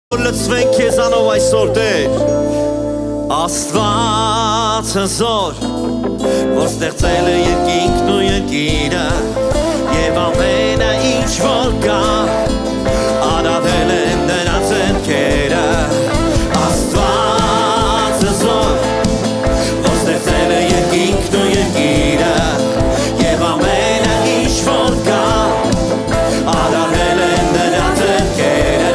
Լցվենք քեզանով այսօր Տեր Աստվածը զոր որ ստեղծել է երկինքն ու երկիրը եւ ամենը ինչ որ կա արավել են նրա ձեռքերը Աստվածը զոր որ ստեղծել է երկինքն ու երկիրը եւ ամենը ինչ որ կա արավել են նրա ձեռքերը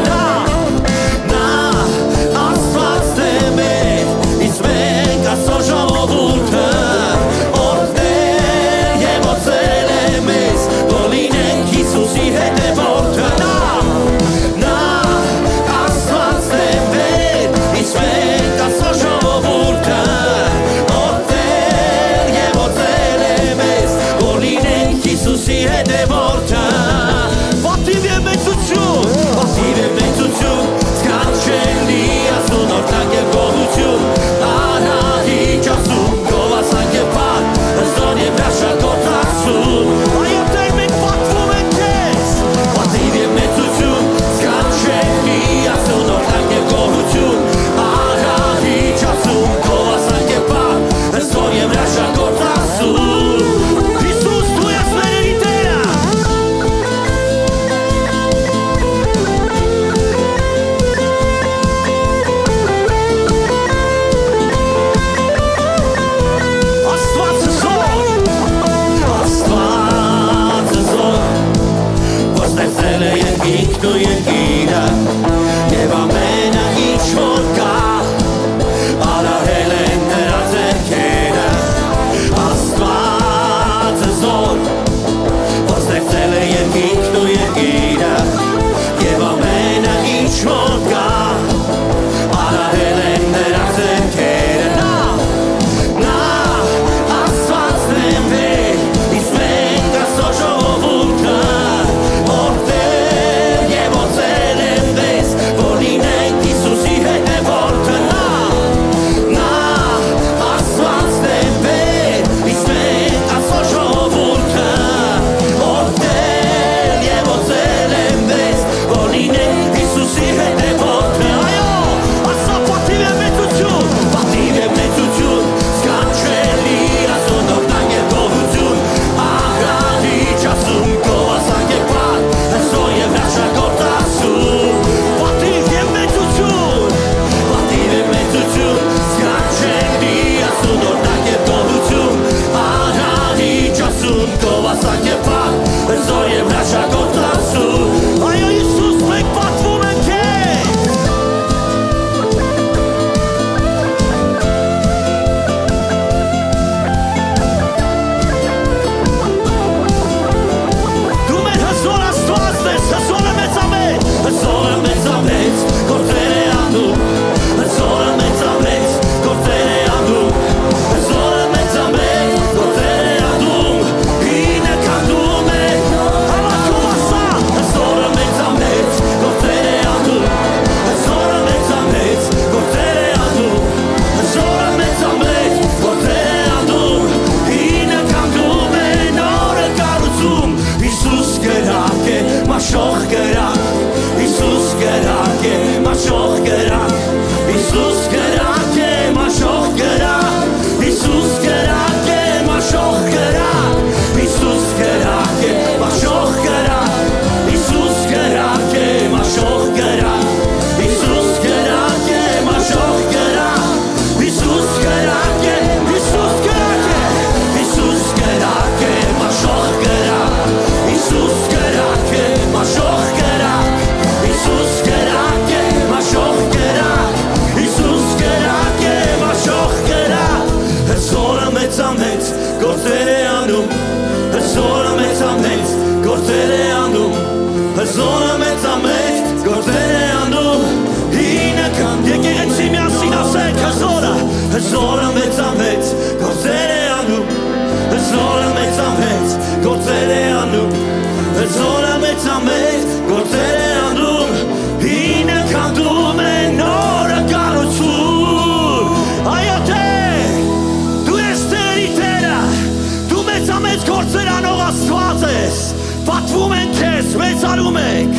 Պատվում ենք քեզ, մեծարում ենք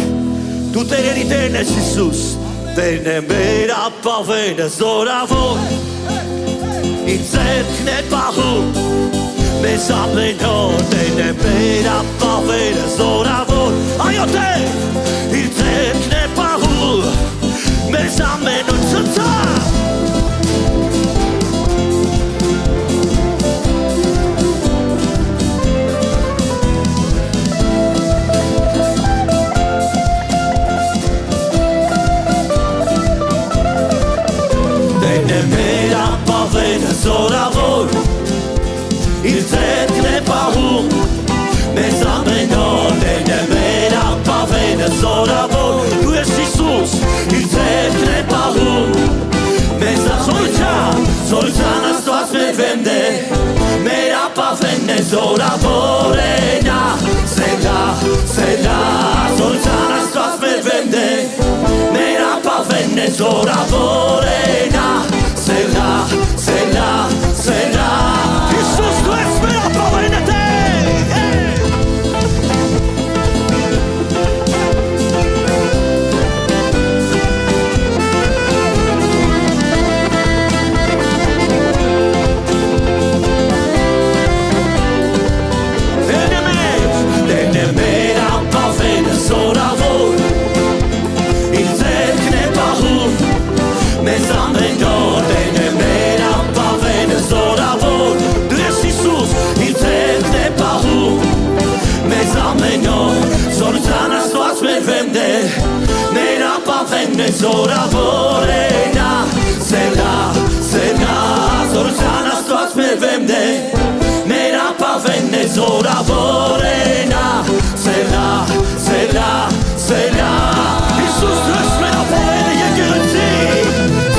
Դու Տերերի Տերն ես Հիսուս Տերն է մեր ապավենը զորավոր, իր ձեռքն է պահում մեզ ամեն օր, Տերն է մեր ապավենը զորավոր, այո Տեր, իր ձեռքն է պահում մեզ ամեն օր, ցնցա զորավոր, իր ձեռքն է պահում մեզ ամեն օր, Տերն է մեր ապավենը զորավոր, դու ես Հիսուս, իր ձեռքն է պահում մեզ զորության Աստված մեր վենդ է, մեր ապավենն է զորավոր է նա, Սելա, Սելա, զորության Աստված մեր վենդ է, մեր ապավենն է զորավոր է նա, Սելա, Սելա, Սելա, Հիսուս դու ես մեր ապավենը Տեր, Տերն է մեր ապավենը զորավոր, իր ձեռքն է պահում մեզ ամեն օր, Տերն է մեր ապավենը զորավոր, դու ես Հիսուս, իր ձեռքն է պահում մեզ ամեն օր, զորության Աստված մեր վենդ է, մեր ապավենն է զորավոր է նա, Սելա, Սելա, զորության Աստված մեր վենդ է, մեր ապավենն է զորավոր է նա, Սելա, Սելա, Սելա, Հիսուս դու ես մեր ապավենը եկեղեցի,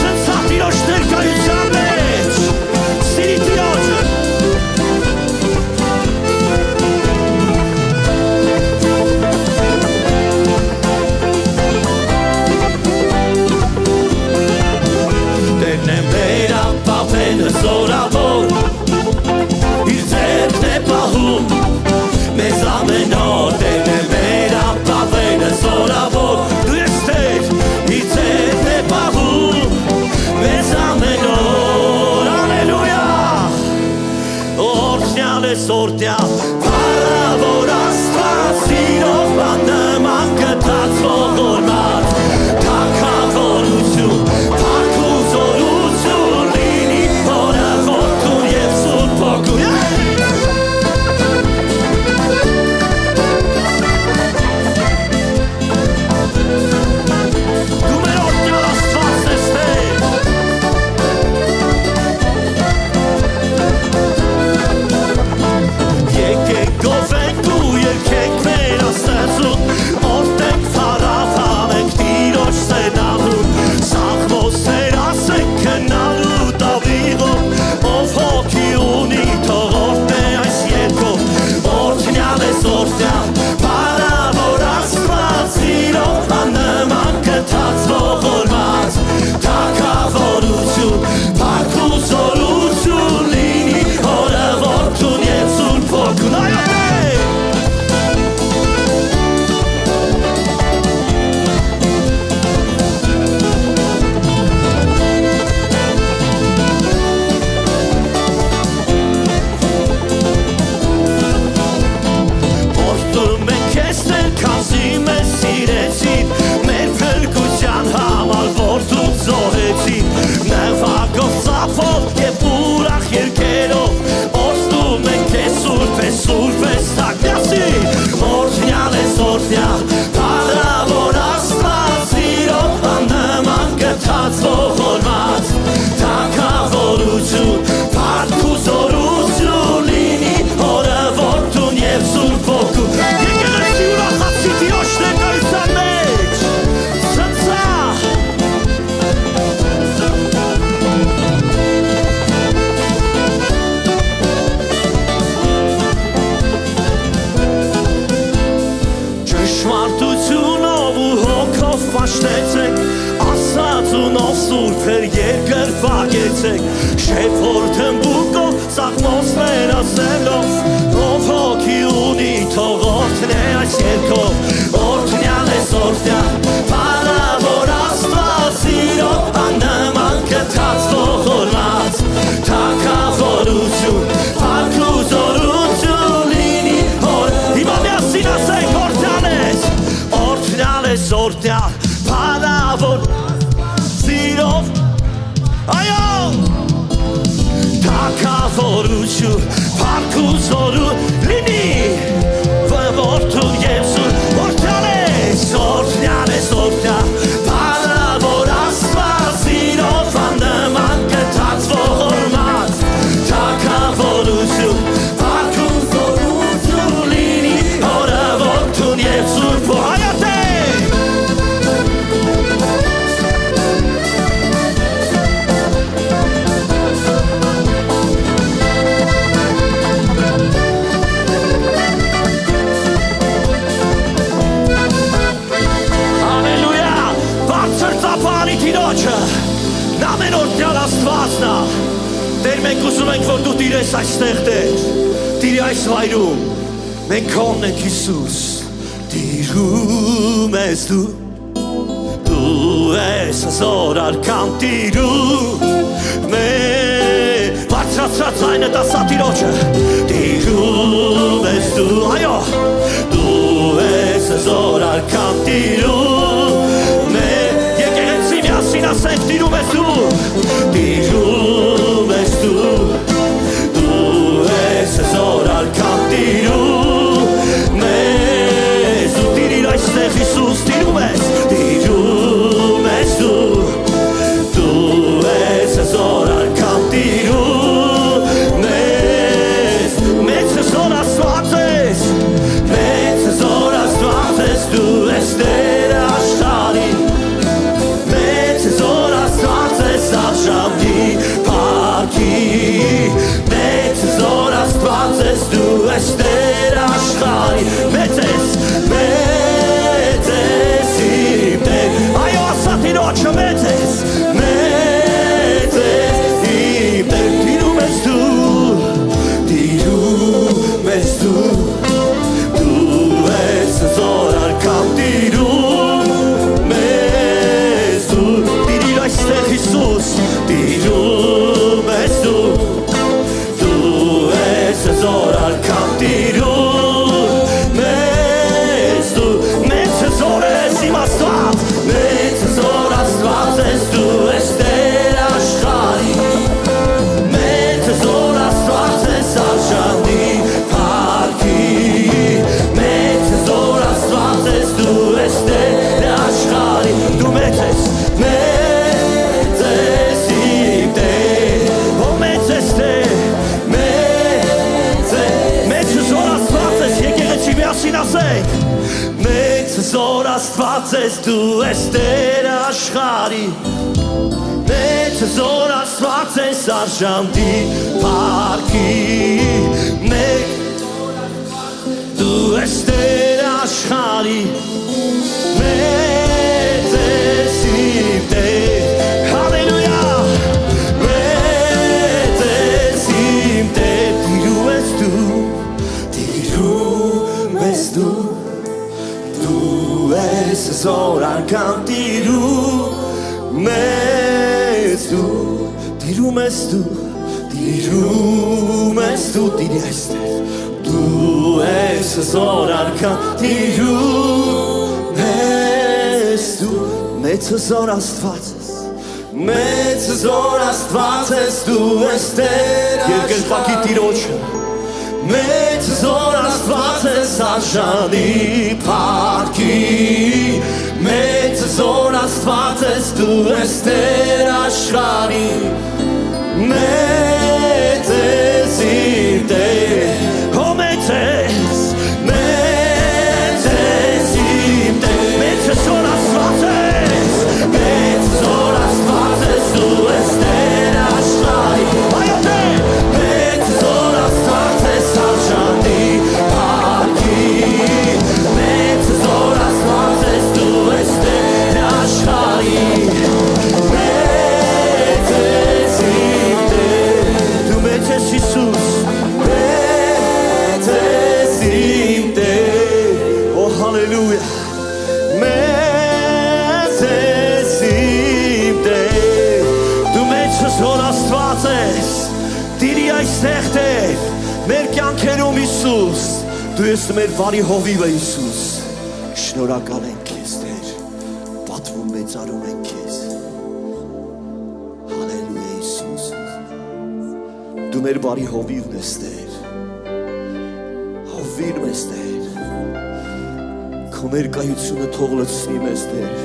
ցնցա Տիրոջ ներկայության մեջ, սիրի Տիրոջը Տերն է մեր ապավենը զորավոր, իր ձեռքն է պահում մեզ ամեն օր, Տերն է մեր ապավենը զորավոր, դու ես Տեր, իր ձեռքն է պահում մեզ ամեն օր, Ալելույա, օրհնյալ ես օրհնյալ, փառավոր Աստված, սիրով նման գտած ողորմած, թագավորություն, փառք ու զորություն լինի Հորը, Որդուն և Սուրբ Հոգու, դու մեր օրհնյալ Աստվածն ես Տեր, եկեք գովենք ու երգենք մեր Աստծուն, օրհնենք փառավ հանենք Տիրոջ սենալուն, Սաղմոսներ ասենք քննալու Դավիթով, ով հոգի ունի թող օրհնե այս երգով, օրհնյալ ես օրհնյալ, փառավոր Աստված, սիրով նման գտած ողորմած, թագավորություն, փառք ու զորություն լինի Հորը, Որդուն և Սուրբ Հոգուն, այո Տեր, Որդում ենք քեզ Տեր, քանզի մեզ սիրեցին, մեր փրկության համար որդու զոհեցին, նվագով, ծափով և ուրախ երգերով, օրհնում ենք քեզ Սուրբ ես, Սուրբ ես Թագնասին, օրհնյալ ես օրհնյալ, փառավոր Աստված, սիրով նման գտած ողորմած, թագավորություն, փառք ու զորություն լինի Հորը, Որդուն և Սուրբ Հոգու, եկեղեցի ուրախացի Տիրոջ ներկայության մեջ, ցնցա ճշմարտությունով ու հոգով պաշտեցեք, Աստծունով սուրբեր երկրպագեցեք, շեփոր թմբուկով սաղմոսներ ասելով, ով հոգի ունի թող օրհնե այս երգով, օրհնյալ ես օրհնյալ, փառավոր Աստված, Արքանի Տիրոջը նա մեր օրհնյալ Աստվածն է Տեր մենք ուզում ենք որ դու տիրես այստեղ Տեր տիրի այս վայրում մենք քոնն ենք Հիսուս տիրում ես դու ես զոր արքան տիրում բարձրացրած այնը դասա Տիրոջը տիրում ես դու այո դու ես զոր արքան տիրում եկեղեցի միասին ասենք տիրում ես դու տիրում ես դու ես զոր արքան տիրում դու տիրիր այստեղ Հիսուս տիրում ես դու ես զոր արքան տիրում մեծ զոր Աստված ես մեծ զոր Աստված ես դու ես Տեր աշխարհի մեծ զոր Աստված ես արժանի փառքի մեծ զոր Աստված ես դու ես Տեր աշխարհի մեծ ես իմ Տեր այո ասա Տիրոջը մեծ ես իմ Տեր տիրում ես դու ես զոր արքան տիրում դու տիրիր այստեղ Հիսուս տիրում ես դու ես զոր արքան տիրում մեծ զոր ես իմ Աստված մեծ զոր Աստված ես դու ես Տեր աշխարհի մեծ զոր Աստված ես արժանի փառքի մեծ զոր Աստված ես դու ես Տեր աշխարհի դու մեծ ես իմ Տեր ո մեծ ես Տեր մեծ զոր Աստված ես եկեղեցի միասին ասենք մեծ զոր Աստված ես դու ես Տեր աշխարհի մեծ զոր Աստված ես արժանի փառքի դու ես Տեր աշխարհի մեծ ես իմ Տեր հալելույա մեծ ես իմ Տեր տիրում ես դու ես զոր արքան տիրում տիրում ես դու տիրի այստեղ դու ես զոր արքան տիրում մեծ զոր Աստված ես մեծ զոր Աստված ես դու ես Տեր երկրպագի Տիրոջը մեծ զոր Աստված ես արժանի փառքի մեծ զոր Աստված ես դու ես Տեր աշխարհի մեծ ես իմ Տեր ո մեծ ես իմ Տեր մեծ զոր Աստված ես մեծ զոր Աստված ես դու ես Տեր աշխարհի այո Տեր մեծ զոր Աստված ես արժանի փառքի մեծ զոր Աստված ես դու ես Տեր աշխարհի մեծ ես իմ Տեր դու մեծ ես Հիսուս մեծ ես իմ Տեր ո հալելույա մեծ ես իմ Տեր դու մեծ զոր Աստված ես տիրի այստեղ Տեր մեր կյանքերում Հիսուս դու ես մեր բարի հովիվը Հիսուս շնորհակալ ենք քեզ Տեր պատվում մեծարում ենք քեզ հալելույա Հիսուս դու մեր բարի հովիվն ես Տեր հովիվ ես Տեր քո ներկայությունը թող լցնի մեզ Տեր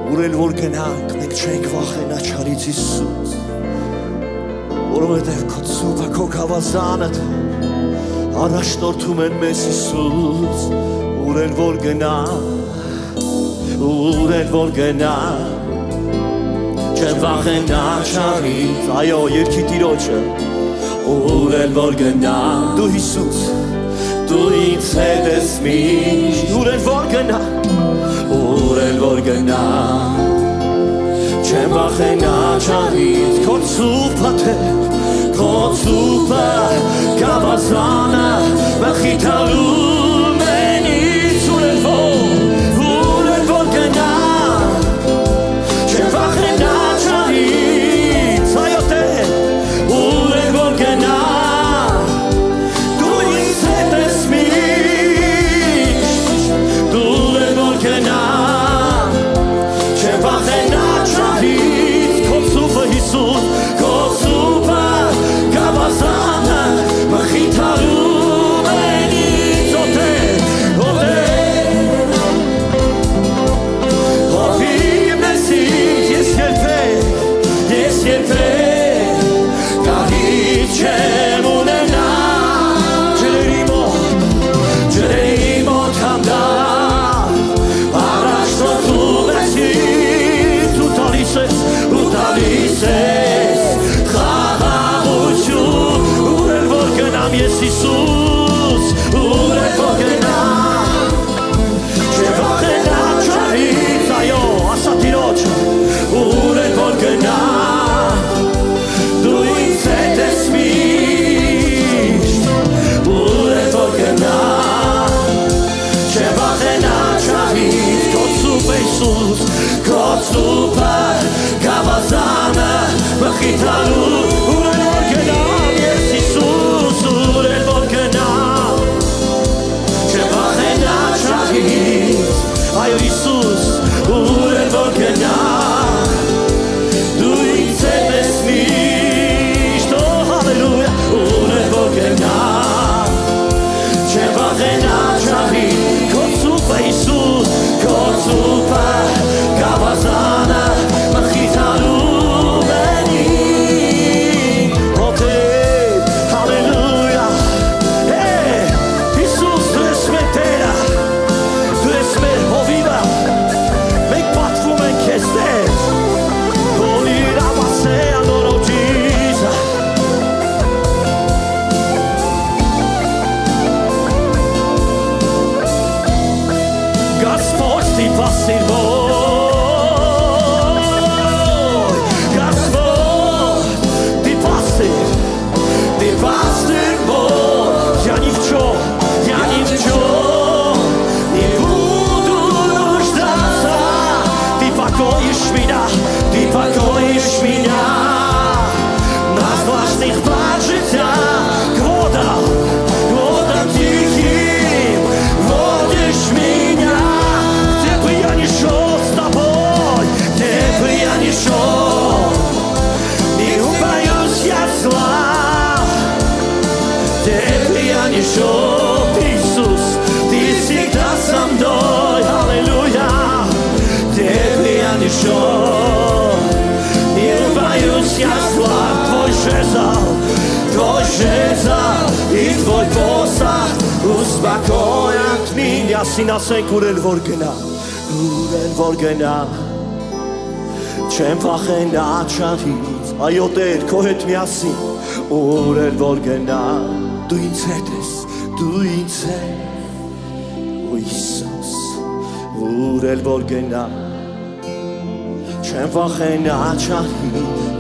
ուր էլ որ գնանք մենք չենք վախենա չարից Հիսուս որովհետև քո ծուփը քո գավազանը առաջնորդում են մեզ Հիսուս ուր էլ որ գնա չեմ վախենա չարից այո երկի Տիրոջը ուր էլ որ գնա դու Հիսուս դու ինձ հետ ես միշտ ուր էլ որ գնա չվախենաչարից քո ցուփը թե քո ցուփը գավազանը մխիթարում ենից ուրել որ գնա չվախենաչարից այո թե ուրել որ գնա դու ինձ հետ ես միշտ դու ուրել որ գնա Հիսուս քո ցուփը գավազանը մխիթարում ենից հովիվն ես ինձ ես երբեք գահից չեմ ունենա ջրերի մոտ հանդար առաջ թողում ես ինձ ու տալիս ես խաղաղություն ուրել որ գնամ ես Հիսուս ուրել որ գնամ չվախենաչարից այո ասա Տիրոջ ուրել որ գնամ դու ինձ հետ ես միշտ ուրել որ գնամ չվախենաչարից քո ցուփը Հիսուս քո ցուփը գավազանը մխիթարում ուրել որ գնամ ես Հիսուս ուրել որ գնամ չվախենաչարից այո Հիսուս ուրել որ գնամ դու ինձ հետ ես միշտ հալելույա ուրել որ գնամ չվախենաչարից քո ցուփը Հիսուս քո ցուփը գավազանը մխիթարում ենից հալելույա Հիսուս դու ես մեր Տերը դու ես մեր հովիվը մենք պատվում ենք քեզ Տեր Հոլիր ամասե անորով Jesus Господь ты пастырь покоишь меня на сплошных плат життя годом тихим водишь меня где бы я ни шел с тобой где бы я ни шел не убоюсь я зла где бы я ни шел Иисус ты всегда со мной аллилуйя где бы я ни шел я зла, твой жезл и твой посох успокоят меня. Սինասենք ուրել որ գնա չեմ վախենաչարից այո Տեր քո հետ միասին ուրել որ գնա դու ինձ հետ ես դու ինձ հետ ու Հիսուս ուրել որ գնա չեմ վախենաչարից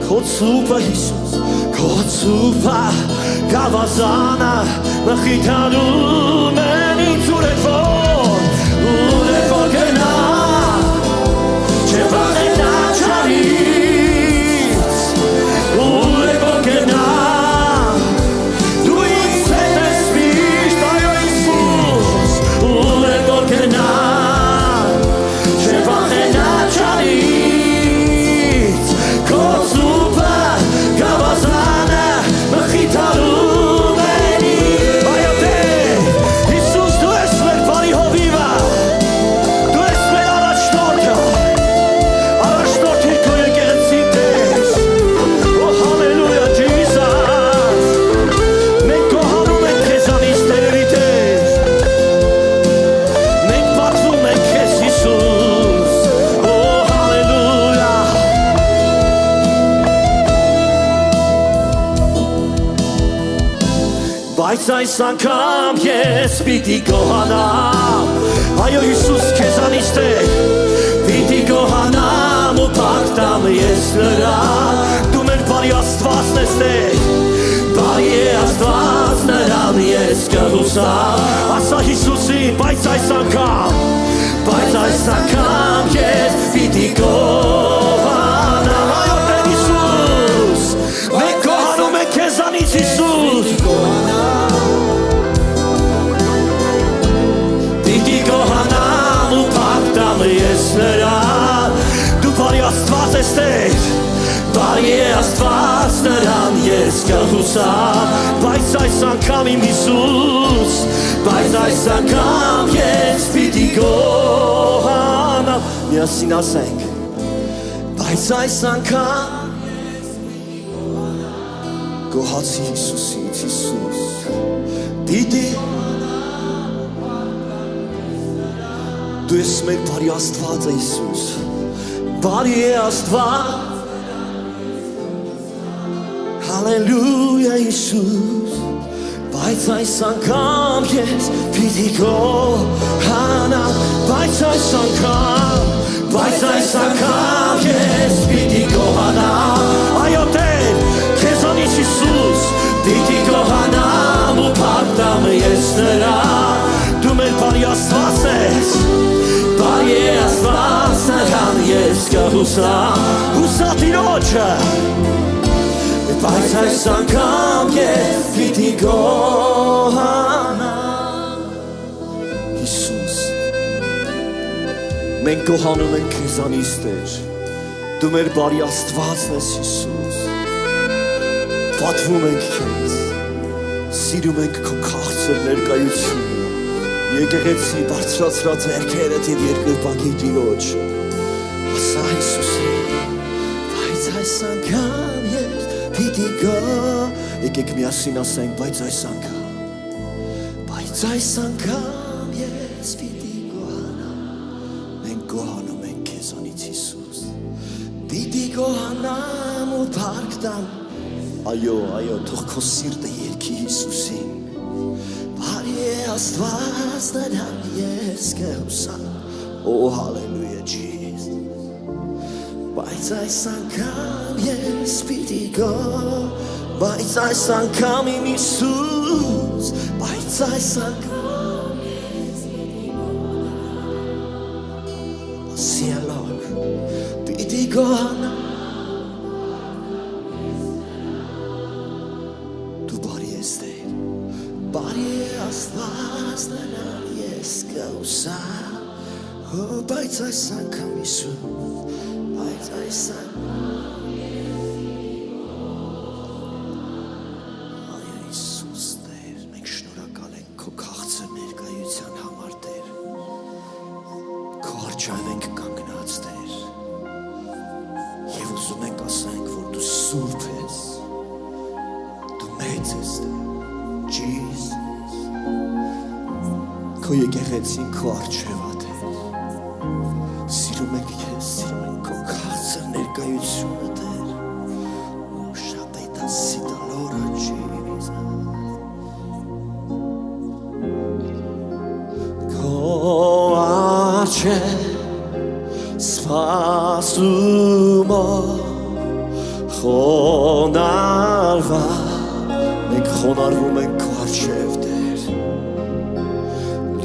քո ցուփը Հիսուս քո ցուփը գավազանը մխիթարում ենից ուրել որ գնա չեմ վախենաչարից ուրել որ գնա դու ինձ հետ ես միշտ այո Հիսուս ուրել որ գնա չեմ վախենաչարից քո ցուփը գավազանը մխիթարում ենից այո Տեր Հիսուս դու ես մեր բարի հովիվը դու ես մեր առաջնորդը քո եկեղեցի Տեր օ հալելույա Jesus մենք գոհանում ենք քեզանից Տերերի Տեր մենք պատվում ենք քեզ Հիսուս օ հալելույա Բայց այս անգամ ես պիտի գոհանամ այո Հիսուս քեզանից Տեր պիտի գոհանամ ու պարտամ ես նրան Դու մեր բարի Աստվածն ես Տեր Բարի է Աստված նրան ես կհուսամ Ասա Հիսուսին բայց այս անգամ ես պիտի գոհանամ Այո Տեր Հիսուս մենք գոհանում ենք քեզանից Հիսուս Պիտի գոհանամ ու պարտամ ես նրան Դու բարի Աստված ես Տեր Բարի է Աստված նրան ես կհուսամ Բայց այս անգամ իմ Հիսուս Բայց այս անգամ ես պիտի գոհանամ Միասին ասենք Բայց այս անգամ Գոհացի Հիսուսից Հիսուս Պիտի Դու ես մեր բարի Աստվածը Հիսուս Բարի է Աստված Հալելույա Հիսուս Բայց այս անգամ ես պիտի գոհանամ Բայց այս անգամ ես պիտի գոհանամ Այո Տեր քեզանից Հիսուս պիտի գոհանամ ու պարտամ ես նրան Դու մեր բարի Աստված ես Բարի է Աստված նրան ես կհուսամ Հուսա Տիրոջը Բայց այս անգամ ես պիտի գոհանամ Հիսուս Մենք գոհանում ենք քեզանից Տեր Դու մեր բարի Աստվածն ես Հիսուս Պատվում ենք քեզ Սիրում ենք քո քաղցր ներկայությունը Եկեղեցի բարձրացրած ձեռքերդ եւ երկրպագի Տիրոջ Ասա Հիսուսին Բայց այս անգամ ես պիտի գոհ Եկեք միասին ասենք բայց այս անգամ ես պիտի գոհանամ Մենք գոհանում ենք քեզանից Հիսուս Պիտի գոհանամ ու փառք տամ Այո, թող քո սիրտը երգի Հիսուսին Բարի է Աստված նրան ես կհուսամ Օ հալելույա Jesus Բայց այս անգամ ես պիտի գոհ Բայց այս անգամ իմ Հիսուս Բայց այս անգամ ես պիտի գոհանամ Սիալոր պիտի գոհանամ Դու բարի ես Տեր Բարի է Աստված նրան ես կհուսամ Բայց այս անգամ Հիսուս Բայց այս անգամ Այո Հիսուս Տեր Մենք շնորհակալ ենք քո քաղցր ներկայության համար Տեր Քո առջև ենք կանգնած Տեր Եվ ուզում ենք ասենք որ դու սուրբ ես Դու մեծ ես Տեր Jesus Քո եկեղեցին քո առջև է Տեր Սիրում ենք քեզ, սիրում ենք քո քաղցր ներկայությունը Տեր Ու շատ է դա սիտալորա Jesus Քո առջև սպասում խոնարհված Մենք խոնարհվում ենք քո առջև Տեր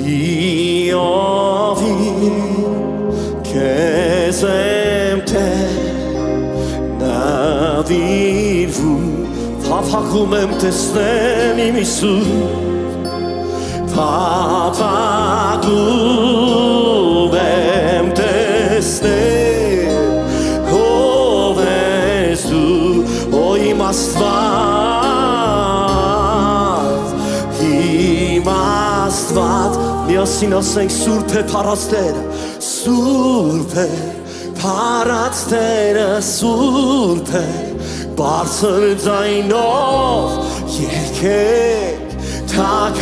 Լիովին Քեզ եմ Տեր նավիրվում Փափագում եմ տեսնեմ իմ Հիսուս Փափագում եմ տեսնեմ Ով ես դու Օ իմ Աստված Իմ Աստված Միասին ասենք սուրբ է փառած Տերը Սուրբ է փառած Տերը Սուրբ է բարձր ձայնով երգեք թագավորին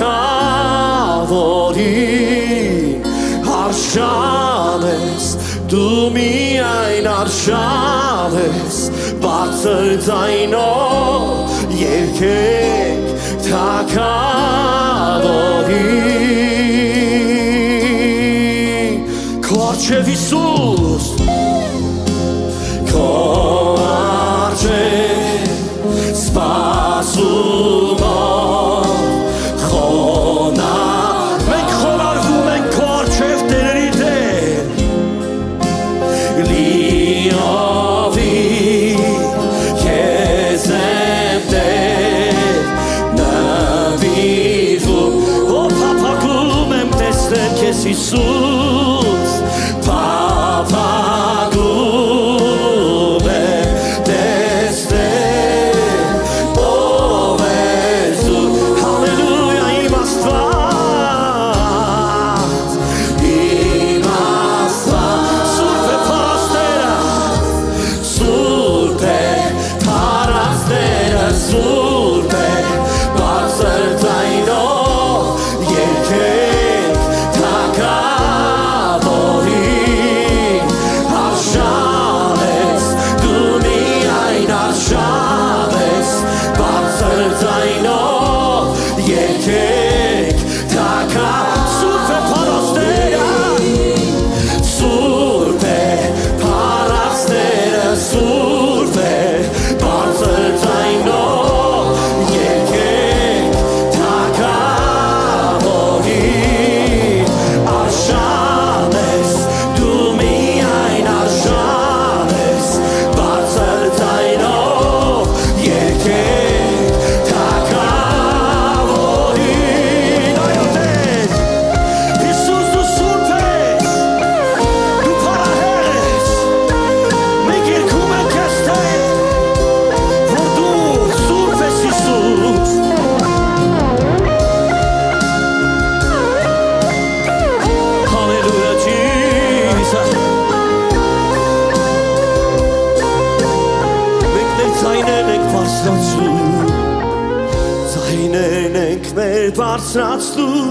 արժան ես դու միայն արժան ես բարձր ձայնով երգեք թագավորին Քո առջև Հիսուս բարձրացում Ձայներն ենք մեր բարձրացնում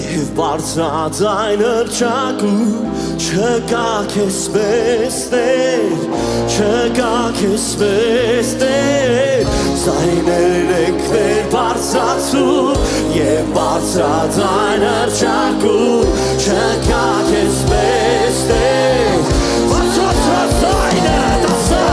Եվ բարձրաձայն հռչակում Չկա քեզ պես Տեր Չկա քեզ պես Տեր Ձայներն ենք մեր բարձրացում Եվ բարձրաձայն հռչակում Չկա քեզ պես Տեր Բարձրացրած ձայնը դասա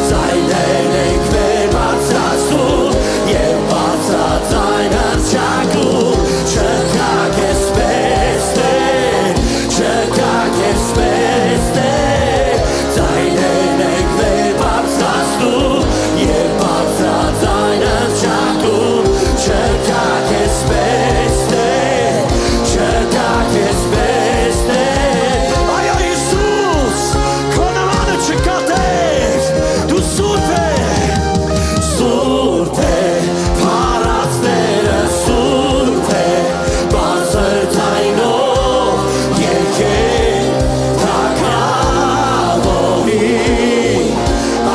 Ձայներն ենք մեր բարձրացում Եվ բարձրաձայն հռչակում Չկա քեզ պես Տեր Չկա քեզ պես Տեր Ձայներն ենք մեր բարձրացնում Եվ բարձրաձայն հռչակում Չկա քեզ պես Տեր Չկա քեզ պես Տեր Այո Հիսուս քո նմանը չկա Տեր Դու սուրբ Սուրբ է Փառած Տերը սուրբ է Բարձր ձայնով եկեք թագավորի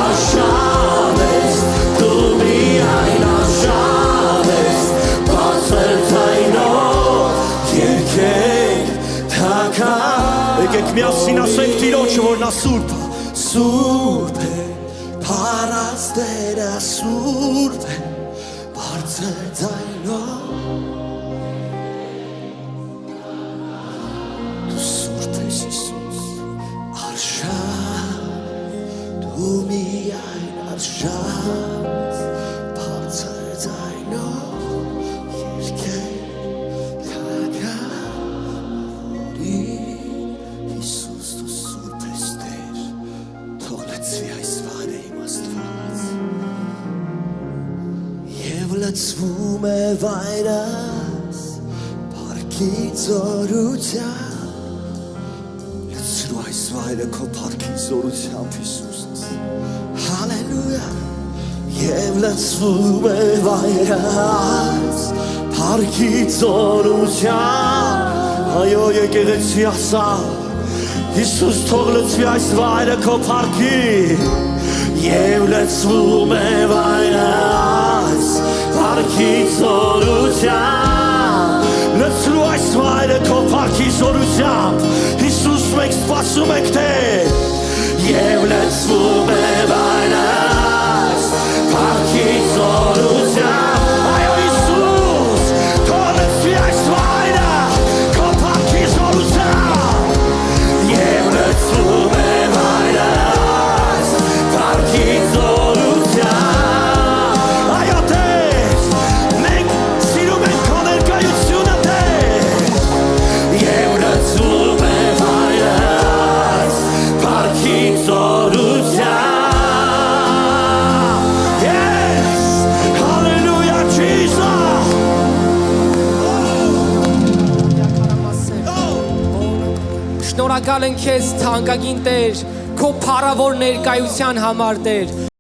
Արժան ես դու միայն արժան ես Բարձր ձայնով եկեք թագավորի Եկեք միասին ասենք Տիրոջը որ նա սուրբ է Սուրբ է Փառած Տերը սուրբ է Բարձր ձայնով Դու սուրբ ես Հիսուս Արժան Դու միայն արժան ես Բարձր ձայնով եկեք թագավորի Հիսուս դու սուրբ ես Տեր Թող լցվի այս վայրը իմ Աստված Եվ լցվում է վայրս Փառքի զորությամբ Լցրու այս վայրը քո փառքի զորությամբ Հիսուսս Հալելույա Եվ լցվում է վայրս Փառքի զորությամբ Այո եկեղեցի ասա Հիսուս թող լցվի այս վայրը քո փառքի Եվ լցվում է վայրս Փառքի զորությամբ Լցրու այս վայրը քո փառքի զորությամբ Հիսուս մենք սպասում ենք Տեր Եվ լցվում է վայրս Փառքի զորությամբ Այո Հիսուս թող լցվի այս վայրը քո փառքի զորությամբ Եվ լցվում է վայրս Փառքի զորությամբ Այո Տեր մենք սիրում ենք քո ներկայությունը Տեր Եվ լցվում է վայրս Փառքի զորությամբ Yes Hallelujah Jesus Շնորհակալ ենք քեզ թանկագին Տեր, քո փառավոր ներկայության համար Տեր։